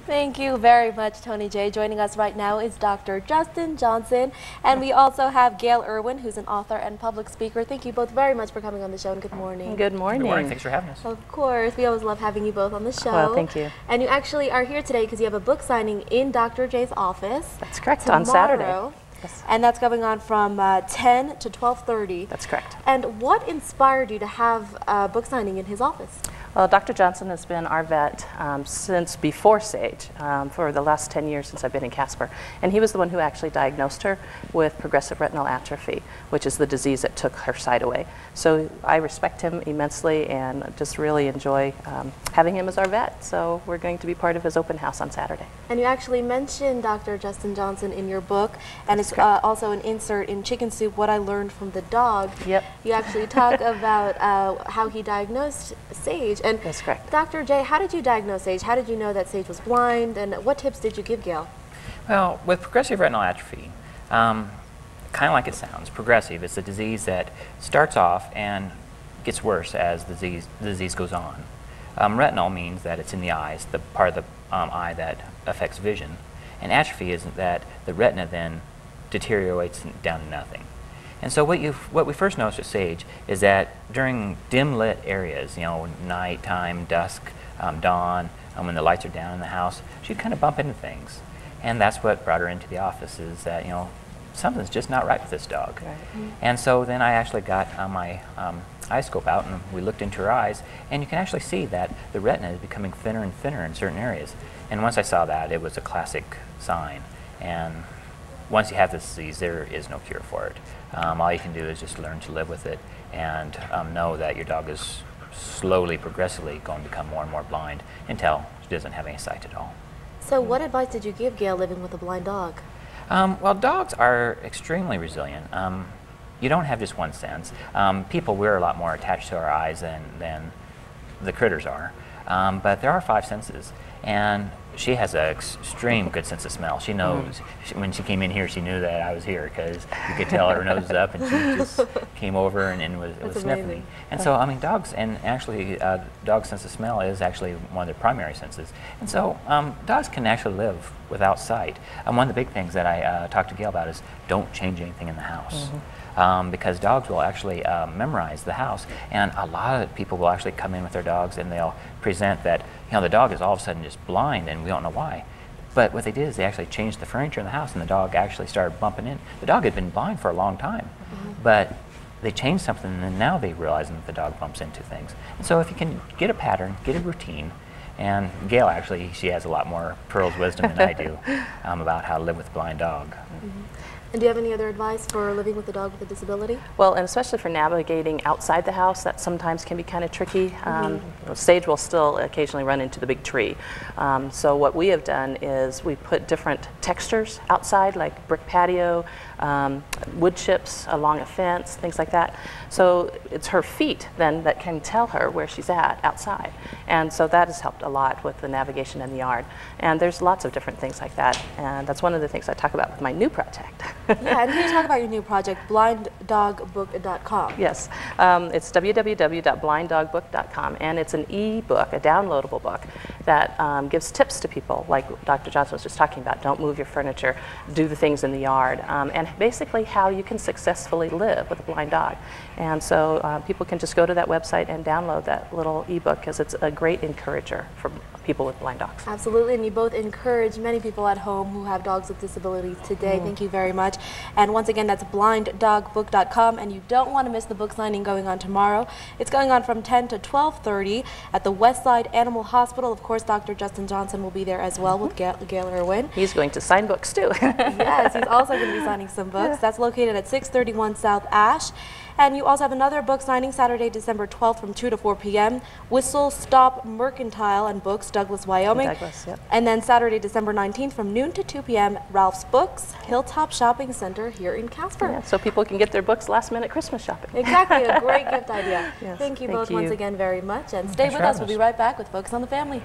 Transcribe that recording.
Thank you very much, Tony J. Joining us right now is Dr. Justin Johnson, and we also have Gail Irwin, who's an author and public speaker. Thank you both very much for coming on the show, and good morning. Good morning. Good morning. Thanks for having us. Of course. We always love having you both on the show. Well, thank you. And you actually are here today because you have a book signing in Dr. J's office. That's correct, tomorrow, on Saturday. Yes. And that's going on from 10 to 12:30. That's correct. And what inspired you to have a book signing in his office? Well, Dr. Johnson has been our vet since before Sage, for the last 10 years since I've been in Casper. And he was the one who actually diagnosed her with progressive retinal atrophy, which is the disease that took her sight away. So I respect him immensely and just really enjoy having him as our vet. So we're going to be part of his open house on Saturday. And you actually mentioned Dr. Justin Johnson in your book, and it's also an insert in Chicken Soup, What I Learned from the Dog. Yep. You actually talk about how he diagnosed Sage. And that's correct. Dr. J, how did you diagnose Sage? How did you know that Sage was blind? And what tips did you give Gail? Well, with progressive retinal atrophy, kind of like it sounds, progressive. It's a disease that starts off and gets worse as the disease goes on. Retinal means that it's in the eyes, the part of the eye that affects vision. And atrophy is that the retina then deteriorates down to nothing. And so what we first noticed with Sage is that during dim lit areas, nighttime, dusk, dawn, when the lights are down in the house, she'd kind of bump into things. And that's what brought her into the office, is that, something's just not right with this dog. Right. And so then I actually got my eye scope out and we looked into her eyes, and you can actually see that the retina is becoming thinner and thinner in certain areas. And once I saw that, it was a classic sign. And once you have this disease, there is no cure for it. All you can do is just learn to live with it and know that your dog is slowly, progressively going to become more and more blind until she doesn't have any sight at all. So what advice did you give Gail living with a blind dog? Well, dogs are extremely resilient. You don't have just one sense. People, we're a lot more attached to our eyes than the critters are. But there are 5 senses. And she has an extreme good sense of smell. She knows. When she came in here, she knew that I was here because you could tell her nose was up, and she just came over and was sniffing me. And so, dogs, and actually, dog's sense of smell is actually one of their primary senses. And so, dogs can actually live without sight. One of the big things that I talk to Gail about is don't change anything in the house. Because dogs will actually memorize the house, and a lot of people will actually come in with their dogs and they'll present that the dog is all of a sudden just blind and we don't know why. But what they did is they actually changed the furniture in the house and the dog actually started bumping in. The dog had been blind for a long time, but they changed something and now they realize that the dog bumps into things. And so if you can get a pattern, get a routine, and Gail actually, she has a lot more pearls of wisdom than I do about how to live with a blind dog. And do you have any other advice for living with a dog with a disability? Well, and especially for navigating outside the house, that sometimes can be kind of tricky. Sage will still occasionally run into the big tree. So what we have done is we put different textures outside, like brick patio, wood chips along a fence, things like that. So it's her feet then that can tell her where she's at outside. And so that has helped a lot with the navigation in the yard. And there's lots of different things like that. And that's one of the things I talk about with my new project. Yeah, and can you talk about your new project, blinddogbook.com? Yes, it's www.blinddogbook.com, and it's an e-book, a downloadable book that gives tips to people, like Dr. Johnson was just talking about. Don't move your furniture, do the things in the yard, and basically how you can successfully live with a blind dog. And so people can just go to that website and download that little e-book because it's a great encourager for people with blind dogs. Absolutely, and you both encourage many people at home who have dogs with disabilities today. Thank you very much. And once again, that's blinddogbook.com, and you don't want to miss the book signing going on tomorrow. It's going on from 10 to 12:30 at the Westside Animal Hospital. Of course, Dr. Justin Johnson will be there as well with Gail Irwin. He's going to sign books too. Yes, he's also going to be signing some books. That's located at 631 South Ash. And you also have another book signing Saturday, December 12th from 2 to 4 p.m. Whistle Stop Mercantile and Books, Douglas, Wyoming. Douglas, yep. And then Saturday, December 19th from noon to 2 p.m. Ralph's Books, Hilltop Shopping Center here in Casper. Yeah, so people can get their books last minute Christmas shopping. Exactly, a great gift idea. Yes, Thank you both once again very much. And stay Thanks with for us. having We'll be right back with Focus on the Family.